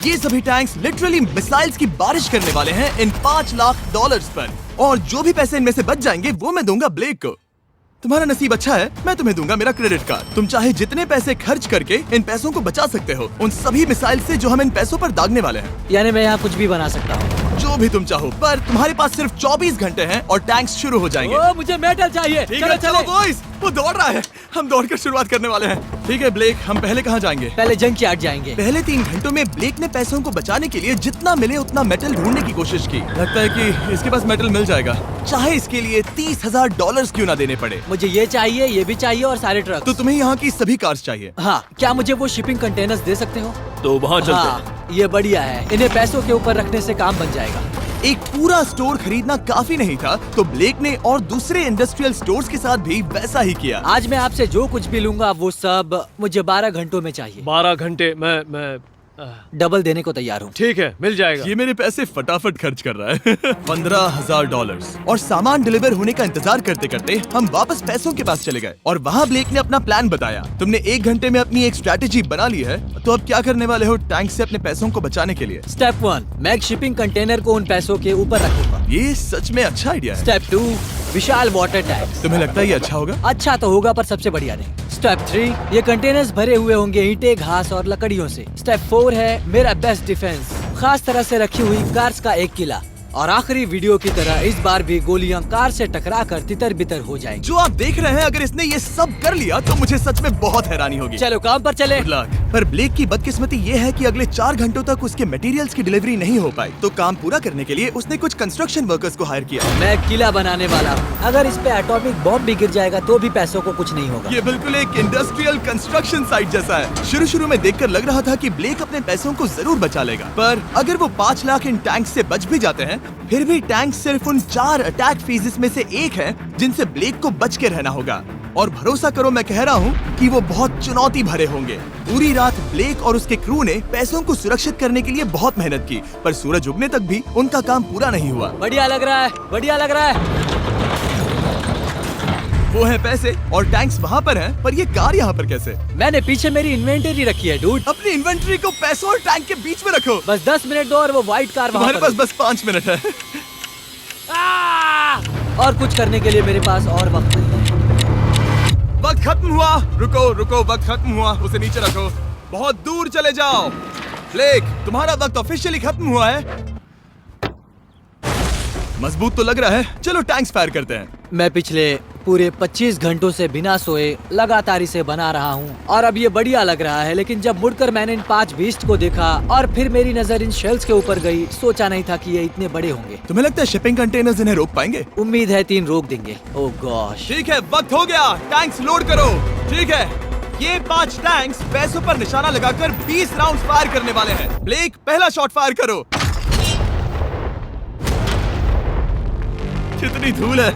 ये सभी tanks literally missiles की बारिश करने वाले हैं इन $5 लाख पर, और जो भी पैसे इनमें से बच जाएंगे वो मैं दूंगा ब्लेक को। तुम्हारा नसीब अच्छा है, मैं तुम्हें दूंगा मेरा क्रेडिट कार्ड। तुम चाहे जितने पैसे खर्च करके इन पैसों को बचा सकते हो उन सभी मिसाइल से जो हम इन पैसों पर दागने वाले हैं। यानी मैं यहाँ कुछ भी बना सकता हूँ? जो भी तुम चाहो, पर तुम्हारे पास सिर्फ 24 घंटे हैं और टैंक्स शुरू हो जाएंगे। ओ, मुझे मेटल चाहिए। ठीक है, चलो बॉयज, वो दौड़ रहा है, हम दौड़कर शुरुआत करने वाले हैं। ठीक है ब्लेक, हम पहले कहाँ जाएंगे? पहले जंक यार्ड जाएंगे। पहले 3 घंटों में ब्लेक ने पैसों को बचाने के लिए जितना मिले उतना मेटल ढूंढने की कोशिश की। लगता है कि इसके पास मेटल मिल जाएगा, चाहे इसके लिए $30,000 क्यों ना देने पड़े। मुझे ये चाहिए, ये भी चाहिए और सारे ट्रक। तो तुम्हें यहाँ की सभी कार्स चाहिए? हाँ, क्या मुझे वो शिपिंग कंटेनर्स दे सकते हो? तो वहाँ चलते हैं। हाँ, ये बढ़िया है, इन्हें पैसों के ऊपर रखने से काम बन जाएगा। एक पूरा स्टोर खरीदना काफी नहीं था, तो ब्लेक ने और दूसरे इंडस्ट्रियल स्टोर्स के साथ भी वैसा ही किया। आज मैं आपसे जो कुछ भी लूंगा वो सब मुझे 12 घंटों में चाहिए। 12 घंटे मैं डबल देने को तैयार हूँ। ठीक है, मिल जाएगा। ये मेरे पैसे फटाफट खर्च कर रहा है। $15,000। और सामान डिलीवर होने का इंतजार करते करते हम वापस पैसों के पास चले गए और वहाँ ब्लेक ने अपना प्लान बताया। तुमने 1 घंटे में अपनी एक स्ट्रैटेजी बना ली है, तो अब क्या करने वाले हो टैंक से अपने पैसों को बचाने के लिए? स्टेप 1, मैं एक शिपिंग कंटेनर को उन पैसों के ऊपर रखूंगा। ये सच में अच्छा आइडिया है। स्टेप 2, विशाल वाटर टैंक। तुम्हें लगता है ये अच्छा होगा? अच्छा तो होगा, पर सबसे बढ़िया नहीं। स्टेप 3, ये कंटेनर्स भरे हुए होंगे ईंटें, घास और लकड़ियों से। स्टेप 4 है मेरा बेस्ट डिफेंस, खास तरह से रखी हुई कार्स का एक किला। और आखिरी वीडियो की तरह इस बार भी गोलियां कार से टकरा कर तितर बितर हो जाएंगी। जो आप देख रहे हैं, अगर इसने ये सब कर लिया तो मुझे सच में बहुत हैरानी होगी। चलो काम पर चले। Good luck। पर ब्लेक की बदकिस्मती ये है कि अगले 4 घंटों तक उसके मटेरियल्स की डिलीवरी नहीं हो पाई, तो काम पूरा करने के लिए उसने कुछ कंस्ट्रक्शन वर्कर्स को हायर किया। मैं एक किला बनाने वाला हूँ, अगर इस पे एटॉमिक बॉम्ब भी गिर जाएगा तो भी पैसों को कुछ नहीं होगा। ये बिल्कुल एक इंडस्ट्रियल कंस्ट्रक्शन साइट जैसा है। शुरू में देखकर लग रहा था कि ब्लेक अपने पैसों को जरूर बचा लेगा, पर अगर वो 5 लाख इन टैंक से बच भी जाते हैं, फिर भी टैंक सिर्फ उन 4 अटैक फेजेस में से एक है जिनसे ब्लेक को बच के रहना होगा। और भरोसा करो, मैं कह रहा हूँ कि वो बहुत चुनौती भरे होंगे। पूरी रात ब्लेक और उसके क्रू ने पैसों को सुरक्षित करने के लिए बहुत मेहनत की, पर सूरज उगने तक भी उनका काम पूरा नहीं हुआ। बढ़िया लग रहा है, बढ़िया लग रहा है। वो है पैसे और टैंक्स वहाँ पर हैं, पर ये कार यहाँ पर कैसे? मैंने पीछे मेरी इन्वेंटरी रखी है डूड। अपनी इन्वेंटरी को पैसों और टैंक के बीच में रखो। बस 10 मिनट दो और वो व्हाइट कार वहाँ तुम्हारे पर पास बस 5 मिनट है। और कुछ करने के लिए मेरे पास और वक्त नहीं है। वक्त खत्म हुआ। रुको, वक्त खत्म हुआ, उसे नीचे रखो। बहुत दूर चले जाओ। ब्लेक, तुम्हारा वक्त ऑफिशियली खत्म हुआ है। मजबूत तो लग रहा है, चलो टैंक्स फायर करते हैं। मैं पिछले पूरे 25 घंटों से बिना सोए लगातार इसे बना रहा हूँ और अब ये बढ़िया लग रहा है, लेकिन जब मुड़कर मैंने इन 5 बीस्ट को देखा और फिर मेरी नजर इन शेल्स के ऊपर गई, सोचा नहीं था कि ये इतने बड़े होंगे। तुम्हें लगता है शिपिंग कंटेनर्स इन्हें रोक पाएंगे? उम्मीद है 3 रोक देंगे। ओह गॉश। ठीक है, वक्त हो गया, टैंक्स लोड करो। ठीक है, ये 5 टैंक्स पैसों पर निशाना लगाकर 20 राउंड फायर करने वाले हैं। ब्लेक, पहला शॉट फायर करो। कितनी धूल है।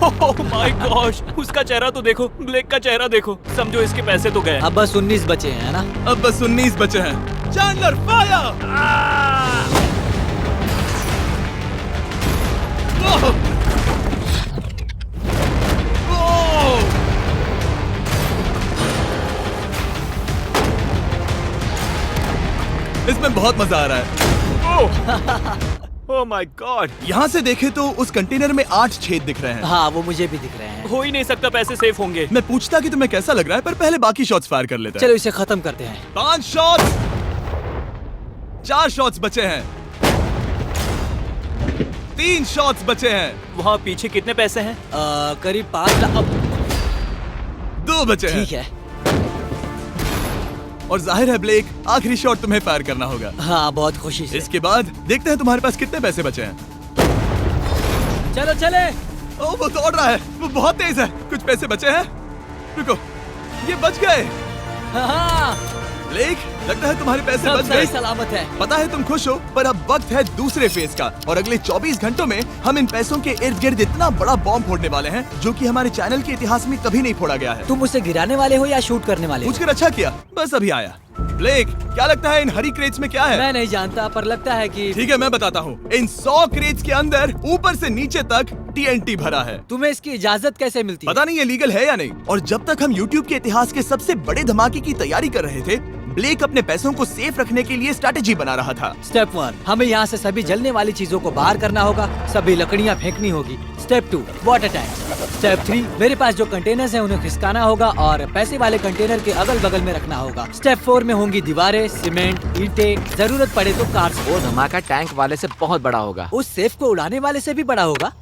ओह माय गॉश, उसका चेहरा तो देखो, ब्लेक का चेहरा देखो। समझो इसके पैसे तो गए। अब बस 19 बचे हैं ना? अब बस 19 बचे हैं। Chandler fire. इसमें बहुत मजा आ रहा है। ओह माय गॉड। यहाँ से देखे तो उस कंटेनर में 8 छेद दिख रहे हैं। हाँ, वो मुझे भी दिख रहे हैं। हो ही नहीं सकता, पैसे सेफ होंगे। मैं पूछता कि तुम्हें कैसा लग रहा है, पर पहले बाकी शॉट्स फायर कर लेते हैं। चलो इसे खत्म करते हैं। 5 शॉट्स, 4 शॉट्स बचे हैं, 3 शॉट्स बचे हैं। वहाँ पीछे कितने पैसे हैं? करीब 5 लाख। 2 बचे हैं। ठीक है। और जाहिर है ब्लेक, आखिरी शॉट तुम्हें फायर करना होगा। हाँ, बहुत खुशी से। इसके बाद देखते हैं तुम्हारे पास कितने पैसे बचे हैं। चलो चले। ओह, वो दौड़ रहा है, वो बहुत तेज है। कुछ पैसे बचे हैं। रुको, ये बच गए। हाँ, ब्लेक, लगता है तुम्हारे पैसे सब बच सही गए। सलामत है। पता है तुम खुश हो, पर अब वक्त है दूसरे फेज का, और अगले 24 घंटों में हम इन पैसों के इर्द गिर्द इतना बड़ा बॉम्ब फोड़ने वाले हैं जो कि हमारे चैनल के इतिहास में कभी नहीं फोड़ा गया है। तुम उसे गिराने वाले हो या शूट करने वाले हो? पूछकर अच्छा किया, बस अभी आया। ब्लेक, क्या लगता है इन हरी क्रेट्स में क्या है? मैं नहीं जानता, पर लगता है कि ठीक है, मैं बताता हूँ। इन 100 क्रेट्स के अंदर ऊपर से नीचे तक TNT भरा है। तुम्हें इसकी इजाजत कैसे मिलती है? पता नहीं ये लीगल है या नहीं। और जब तक हम YouTube के इतिहास के सबसे बड़े धमाके की तैयारी कर रहे थे, ब्लेक अपने पैसों को सेफ रखने के लिए स्ट्रेटेजी बना रहा था। स्टेप 1, हमें यहाँ से सभी जलने वाली चीजों को बाहर करना होगा, सभी लकड़ियाँ फेंकनी होगी। Step 2, water tank. स्टेप 3, मेरे पास जो कंटेनर्स हैं उन्हें खिसकाना होगा और पैसे वाले कंटेनर के अगल बगल में रखना होगा। स्टेप 4 में होंगी दीवारें, सीमेंट, ईंटें, जरूरत पड़े तो कार्स। वो धमाका टैंक वाले से बहुत बड़ा होगा। उस सेफ को उड़ाने वाले से भी बड़ा होगा।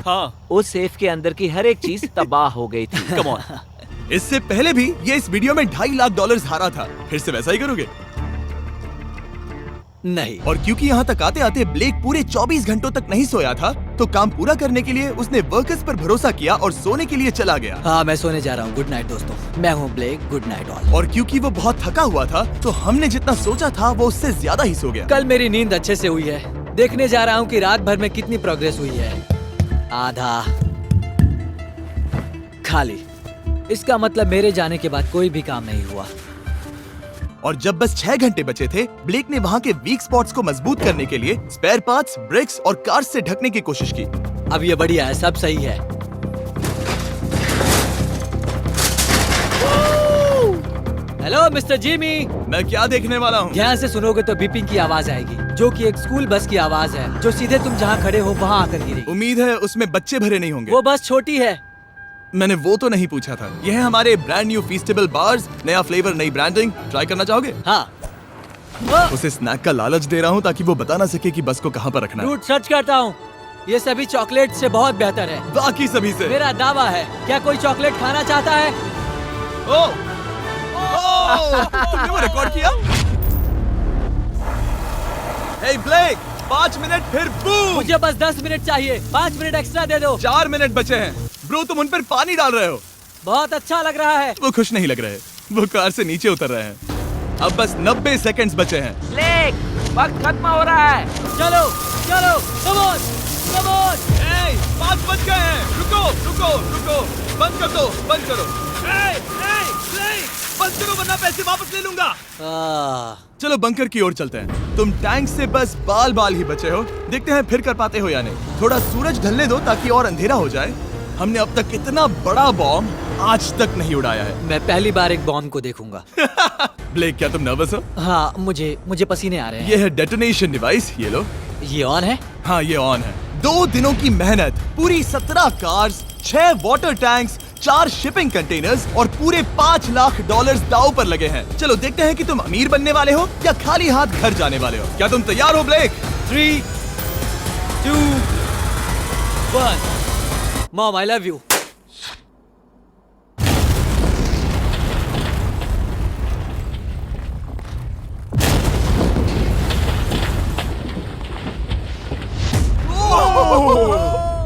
हाँ, उस सेफ के अंदर की हर एक चीज तबाह हो गई थी। Come on. इससे पहले भी ये इस वीडियो में $2.5 लाख हारा था। फिर से वैसा ही करोगे? नहीं। और क्योंकि यहाँ तक आते आते ब्लेक पूरे 24 घंटों तक नहीं सोया था, तो काम पूरा करने के लिए उसने वर्कर्स पर भरोसा किया और सोने के लिए चला गया। हाँ, मैं सोने जा रहा हूँ। गुड नाइट दोस्तों, मैं हूँ ब्लेक। Good night all. और क्योंकि वो बहुत थका हुआ था, तो हमने जितना सोचा था वो उससे ज्यादा ही सो गया। कल मेरी नींद अच्छे से हुई है। देखने जा रहा हूँ कि रात भर में कितनी प्रोग्रेस हुई है। आधा खाली। इसका मतलब मेरे जाने के बाद कोई भी काम नहीं हुआ। और जब बस 6 घंटे बचे थे, ब्लेक ने वहाँ के वीक स्पॉट्स को मजबूत करने के लिए स्पेयर पार्ट्स, ब्रिक्स और कार्स से ढकने की कोशिश की। अब ये बढ़िया है, सब सही है। Hello mister Jimmy. मैं क्या देखने वाला हूँ? ध्यान से सुनोगे तो बीपिंग की आवाज आएगी, जो कि एक स्कूल बस की आवाज है, जो सीधे तुम जहाँ खड़े हो वहाँ आकर गिरेगी। उम्मीद है उसमें बच्चे भरे नहीं होंगे। वो बस छोटी है। मैंने वो तो नहीं पूछा था। यह है हमारे ब्रांड न्यू फीस्टेबल बार्स, नया फ्लेवर, नई ब्रांडिंग। ट्राई करना चाहोगे? हाँ। उसे स्नैक का लालच दे रहा हूँ ताकि वो बता ना सके कि बस को कहाँ पर रखना है। रूट सर्च करता हूँ। ये सभी चॉकलेट से बहुत बेहतर है। बाकी सभी से। मेरा दावा है। क्या कोई चॉकलेट खाना चाहता है? ओ! तुमने वो रिकॉर्ड किया? हे ब्लेक, 5 मिनट फिर बूम! मुझे बस 10 मिनट चाहिए। 5 मिनट एक्स्ट्रा दे दो। 4 मिनट बचे हैं। ब्रो, तुम उन पर पानी डाल रहे हो। बहुत अच्छा लग रहा है। वो खुश नहीं लग रहे। वो कार से नीचे उतर रहे हैं। अब बस 90 सेकंड्स बचे हैं। ब्लेक, वक्त खत्म हो रहा है। चलो चलो, कम ऑन कम ऑन। 5 बज गए हैं। रुको रुको रुको, बंद कर दो, बंद करो। बंद करो वरना पैसे वापस ले लूंगा। चलो बंकर की ओर चलते हैं। तुम टैंक से बस बाल ही बचे हो। देखते हैं फिर कर पाते हो या नहीं। थोड़ा सूरज ढलने दो ताकि और अंधेरा हो जाए। हमने अब तक इतना बड़ा बॉम्ब आज तक नहीं उड़ाया है। मैं पहली बार एक बॉम्ब को देखूंगा। ब्लेक, क्या तुम नर्वस हो? हाँ, मुझे पसीने आ रहे हैं। ये है डेटोनेशन डिवाइस, ये लो। ये ऑन है? हाँ, ये ऑन है। 2 दिनों की मेहनत, पूरी 17 cars, 6 water tanks, 4 shipping containers और पूरे $5 लाख दांव पर लगे हैं। चलो देखते हैं कि तुम अमीर बनने वाले हो या खाली हाथ घर जाने वाले हो। क्या तुम तैयार हो Blake? 3, 2, 1। Mom, I love you.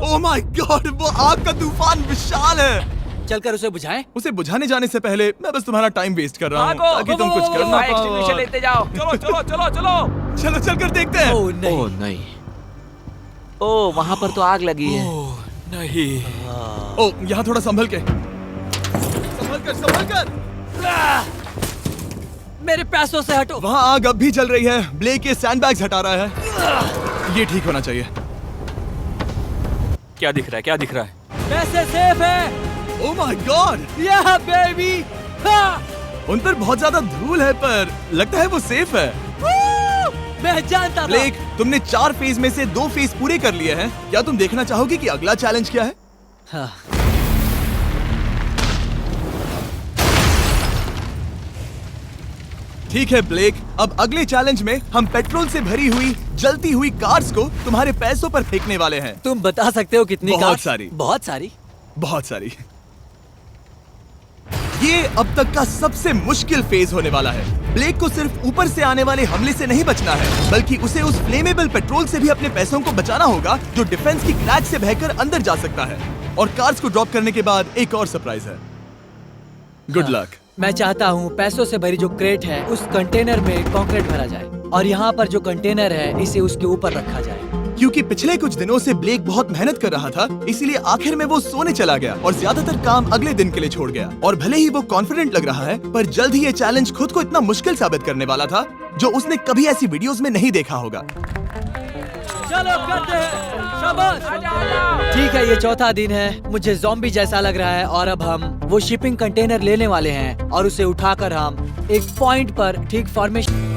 Oh my God, वो आग का तूफान विशाल है। चलकर उसे बुझाएं? उसे बुझाने जाने से पहले मैं बस तुम्हारा टाइम वेस्ट कर रहा हूँ भागो, ताकि तुम कुछ कर ना फायर एक्सटिंग्विशर पाओ। लेते जाओ। चलो चलो चलो चलो। चलो चलकर देखते हैं। ओह नहीं। ओह नहीं। ओह, वहाँ पर तो आग लगी है। ओह, नहीं। ओह, यहाँ थोड़ा संभल के। संभल कर। मेरे पैसों से हटो। वहाँ आग अब भी जल रही है। ब्लेक ये सैंडबैग्स हटा रहा है। ये ठीक होना चाहिए। क्या दिख रहा है? क्या दिख रहा है? पैसे सेफ है। ओह माय गॉड, या बेबी। उन पर बहुत ज्यादा धूल है पर लगता है वो सेफ है। मैं जानता था। ब्लेक, तुमने 4 फेज में से 2 फेज पूरे कर लिए हैं। क्या तुम देखना चाहोगे कि अगला चैलेंज क्या है? हाँ। ठीक है ब्लेक, अब अगले चैलेंज में हम पेट्रोल से भरी हुई जलती हुई कार्स को तुम्हारे पैसों पर फेंकने वाले हैं। तुम बता सकते हो कितनी बहुत कार? सारी। बहुत सारी। बहुत सारी। ये अब तक का सबसे मुश्किल फेज होने वाला है। ब्लेक को सिर्फ ऊपर से आने वाले हमले से नहीं बचना है, बल्कि उसे उस फ्लेमेबल पेट्रोल से भी अपने पैसों को बचाना होगा जो डिफेंस की क्रैक से बहकर अंदर जा सकता है। और कार्स को ड्रॉप करने के बाद एक और सरप्राइज है। Good luck. मैं चाहता हूँ पैसों से भरी जो क्रेट है उस कंटेनर में कंक्रीट भरा जाए और यहाँ पर जो कंटेनर है इसे उसके ऊपर रखा जाए। क्योंकि पिछले कुछ दिनों से ब्लेक बहुत मेहनत कर रहा था, इसीलिए आखिर में वो सोने चला गया और ज्यादातर काम अगले दिन के लिए छोड़ गया। और भले ही वो कॉन्फिडेंट लग रहा है, पर जल्द ही ये चैलेंज खुद को इतना मुश्किल साबित करने वाला था जो उसने कभी ऐसी वीडियोस में नहीं देखा होगा। चलो करते हैं, शाबाश। ठीक है, ये चौथा दिन है। मुझे ज़ॉम्बी जैसा लग रहा है और अब हम वो शिपिंग कंटेनर लेने वाले हैं और उसे उठाकर हम एक पॉइंट पर ठीक फॉर्मेशन।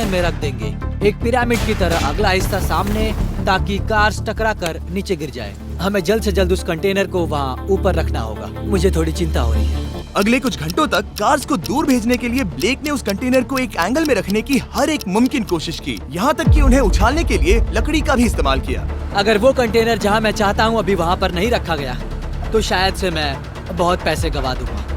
में रख देंगे एक पिरामिड की तरह, अगला हिस्सा सामने, ताकि कार्स टकरा कर नीचे गिर जाए। हमें जल्द से जल्द उस कंटेनर को वहाँ ऊपर रखना होगा। मुझे थोड़ी चिंता हो रही है। अगले कुछ घंटों तक कार्स को दूर भेजने के लिए ब्लेक ने उस कंटेनर को एक एंगल में रखने की हर एक मुमकिन कोशिश की, यहाँ तक कि उन्हें उछालने के लिए लकड़ी का भी इस्तेमाल किया। अगर वो कंटेनर जहाँ मैं चाहता हूँ अभी वहाँ पर नहीं रखा गया तो शायद से मैं बहुत पैसे गवा दूंगा।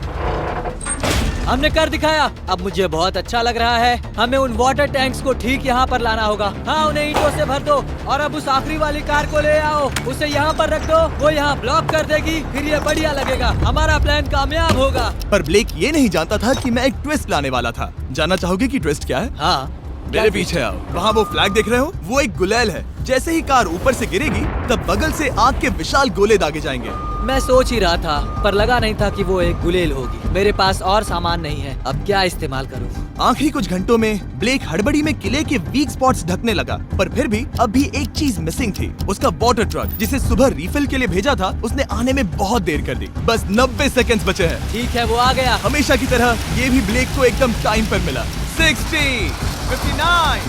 हमने कर दिखाया, अब मुझे बहुत अच्छा लग रहा है। हमें उन वाटर टैंक्स को ठीक यहाँ पर लाना होगा। हाँ, उन्हें ईंटों से भर दो और अब उस आखिरी वाली कार को ले आओ, उसे यहाँ पर रख दो, वो यहाँ ब्लॉक कर देगी, फिर ये बढ़िया लगेगा, हमारा प्लान कामयाब होगा। पर ब्लेक ये नहीं जानता था कि मैं एक ट्विस्ट लाने वाला था। जानना चाहोगे कि ट्विस्ट क्या है? हाँ, मेरे पीछे आओ। वहाँ वो फ्लैग देख रहे हो, वो एक गुलेल है। जैसे ही कार ऊपर से गिरेगी तब बगल से आग के विशाल गोले दागे जाएंगे। मैं सोच ही रहा था, पर लगा नहीं था कि वो एक गुलेल होगी। मेरे पास और सामान नहीं है, अब क्या इस्तेमाल करूं? आखिरी कुछ घंटों में ब्लेक हड़बड़ी में किले के वीक स्पॉट्स ढकने लगा, पर फिर भी अब भी एक चीज मिसिंग थी। उसका वाटर ट्रक, जिसे सुबह रिफिल के लिए भेजा था, उसने आने में बहुत देर कर दी। बस 90 सेकंड्स बचे हैं। ठीक है, वो आ गया। हमेशा की तरह ये भी ब्लेक को एकदम टाइम पर मिला। 60, 59,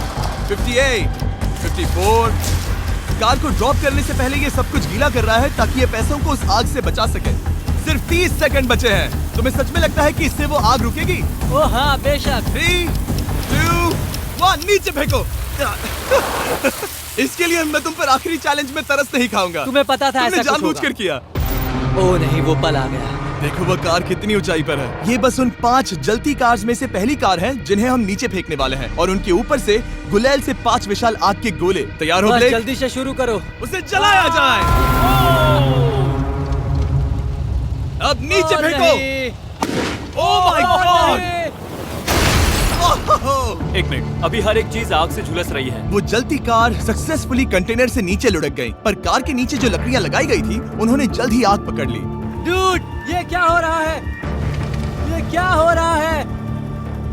58, 54। कार को ड्रॉप करने से पहले ये सब कुछ गीला कर रहा है ताकि ये पैसों को उस आग से बचा सके। सिर्फ 30 सेकंड बचे हैं। तुम्हें सच में लगता है कि इससे वो आग रुकेगी? ओ हाँ, बेशक। 3, 2, 1, नीचे फेंको। इसके लिए मैं तुम पर आखिरी चैलेंज में तरस नहीं खाऊंगा। तुम्हें पता था तुमने ऐसा कुछ जानबूझकर होगा। किया। ओ नहीं, वो पल आ गया। देखो वो कार कितनी ऊंचाई पर है। ये बस उन 5 जलती कार्स में से पहली कार है जिन्हें हम नीचे फेंकने वाले हैं, और उनके ऊपर से गुलेल से 5 विशाल आग के गोले। तैयार हो बस ब्लेक? जल्दी से शुरू करो। उसे जलाया जाए। अब नीचे ओ फेंको। नहीं। Oh my oh God! नहीं। एक मिनट, अभी हर एक चीज आग से झुलस रही है। वो जलती कार सक्सेसफुली कंटेनर से नीचे लुढ़क गई, पर कार के नीचे जो लकड़ियां लगाई गई थी उन्होंने जल्द ही आग पकड़ ली। डूड, ये क्या हो रहा है? ये क्या हो रहा है?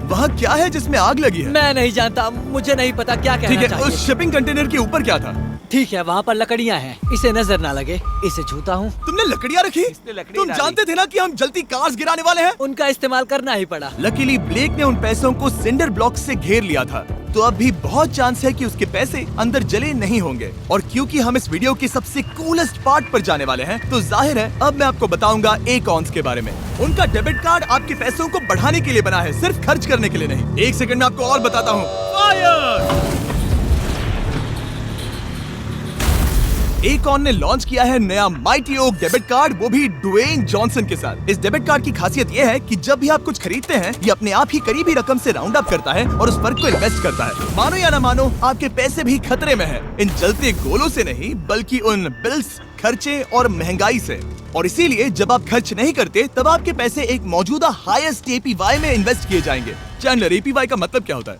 वहाँ क्या है जिसमें आग लगी है? मैं नहीं जानता, मुझे नहीं पता क्या ठीक कहना है, चाहिए। उस शिपिंग कंटेनर के ऊपर क्या था? ठीक है, वहाँ पर लकड़ियाँ हैं, इसे नजर ना लगे, इसे छूता हूँ। तुमने लकड़ियाँ रखी? लकड़ी तुम डाली। जानते थे ना कि हम जलती कार्स गिराने वाले हैं? उनका इस्तेमाल करना ही पड़ा। लकीली ब्लेक ने उन पैसों को सिंडर ब्लॉक से घेर लिया था, तो अब भी बहुत चांस है कि उसके पैसे अंदर जले नहीं होंगे। और क्योंकि हम इस वीडियो के सबसे कूलेस्ट पार्ट पर जाने वाले हैं, तो जाहिर है अब मैं आपको बताऊंगा एकॉन्स के बारे में। उनका डेबिट कार्ड आपके पैसों को बढ़ाने के लिए बना है, सिर्फ खर्च करने के लिए नहीं। एक सेकंड में आपको और बताता हूँ। फायर! एकॉन ने लॉन्च किया है नया माइटी ओक डेबिट कार्ड, वो भी ड्वेन जॉनसन के साथ। इस डेबिट कार्ड की खासियत ये है कि जब भी आप कुछ खरीदते हैं, ये अपने आप ही करीबी रकम से राउंड अप करता है और उस फर्क को इन्वेस्ट करता है। मानो या ना मानो, आपके पैसे भी खतरे में हैं। इन जलते गोलों से नहीं, बल्कि उन बिल्स, खर्चे और महंगाई से। और इसीलिए जब आप खर्च नहीं करते, तब आपके पैसे एक मौजूदा हाईएस्ट APY में इन्वेस्ट किए जाएंगे। चैंडलर, APY का मतलब क्या होता है?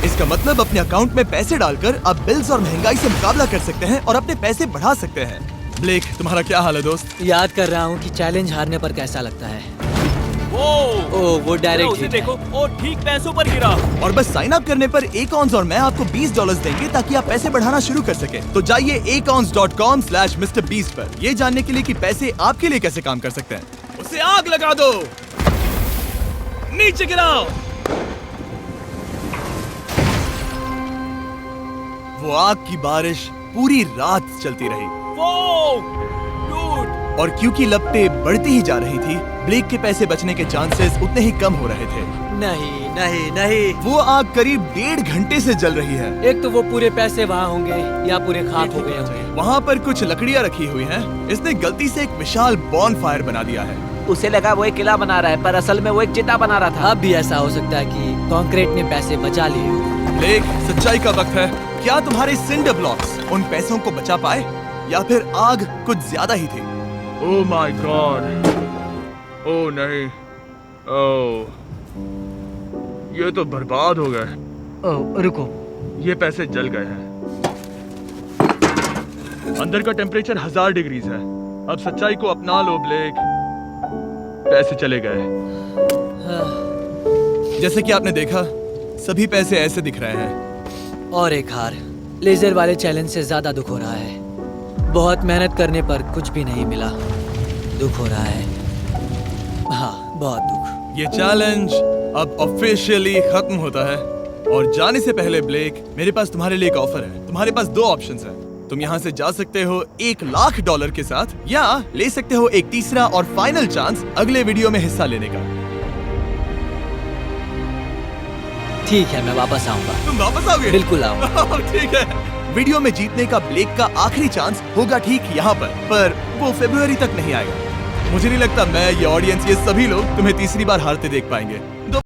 इसका मतलब अपने अकाउंट में पैसे डालकर आप बिल्स और महंगाई से मुकाबला कर सकते हैं और अपने पैसे बढ़ा सकते हैं। ब्लेक, तुम्हारा क्या हाल है दोस्त? याद कर रहा हूँ कि चैलेंज हारने पर कैसा लगता है। वो अरे डायरेक्ट उसे देखो, वो ठीक पैसों पर गिरा। और बस साइन अप करने पर एकॉन्स और मैं आपको $20 देंगे ताकि आप पैसे बढ़ाना शुरू कर सके। तो जाइए acons.com/MrBeast पर ये जानने के लिए कि पैसे आपके लिए कैसे काम कर सकते हैं। उसे आग लगा दो, नीचे गिराओ। वो आग की बारिश पूरी रात चलती रही और क्योंकि लपटें बढ़ती ही जा रही थी, ब्लेक के पैसे बचने के चांसेस उतने ही कम हो रहे थे। नहीं नहीं नहीं, वो आग करीब 1.5 घंटे से जल रही है। एक तो वो पूरे पैसे वहाँ होंगे या पूरे खाक हो गए होंगे। वहाँ पर कुछ लकड़ियाँ रखी हुई हैं। इसने गलती से एक विशाल बॉनफायर बना दिया है। उसे लगा वो एक किला बना रहा है, पर असल में वो एक चिता बना रहा था। अब भी ऐसा हो सकता है कि कंक्रीट ने पैसे बचा लिए हो। ब्लेक, सच्चाई का वक्त है। क्या तुम्हारे सिंडर ब्लॉक्स उन पैसों को बचा पाए या फिर आग कुछ ज्यादा ही थी? ओह माय गॉड, ओह नहीं, ओह ये तो बर्बाद हो गए। ओह रुको, ये पैसे जल गए हैं। अंदर का टेम्परेचर 1000 डिग्रीज है। अब सच्चाई को अपना लो ब्लेक, पैसे चले गए। जैसे कि आपने देखा, सभी पैसे ऐसे दिख रहे हैं। और एक हार। लेजर वाले चैलेंज से ज्यादा दुख हो रहा है। बहुत मेहनत करने पर कुछ भी नहीं मिला। दुख हो रहा है, हाँ बहुत दुख। ये चैलेंज अब ऑफिशियली खत्म होता है। और जाने से पहले ब्लेक, मेरे पास तुम्हारे लिए एक ऑफर है। तुम्हारे पास 2 ऑप्शंस हैं। तुम यहाँ से जा सकते हो $1,00,000 के साथ, या ले सकते हो एक तीसरा और फाइनल चांस अगले वीडियो में हिस्सा लेने का। ठीक है, मैं वापस आऊंगा। तुम वापस आओगे? बिल्कुल आऊंगा। ठीक है। वीडियो में जीतने का ब्लेक का आखिरी चांस होगा ठीक यहाँ पर वो फरवरी तक नहीं आएगा। मुझे नहीं लगता मैं, ये ऑडियंस, ये सभी लोग तुम्हें तीसरी बार हारते देख पाएंगे।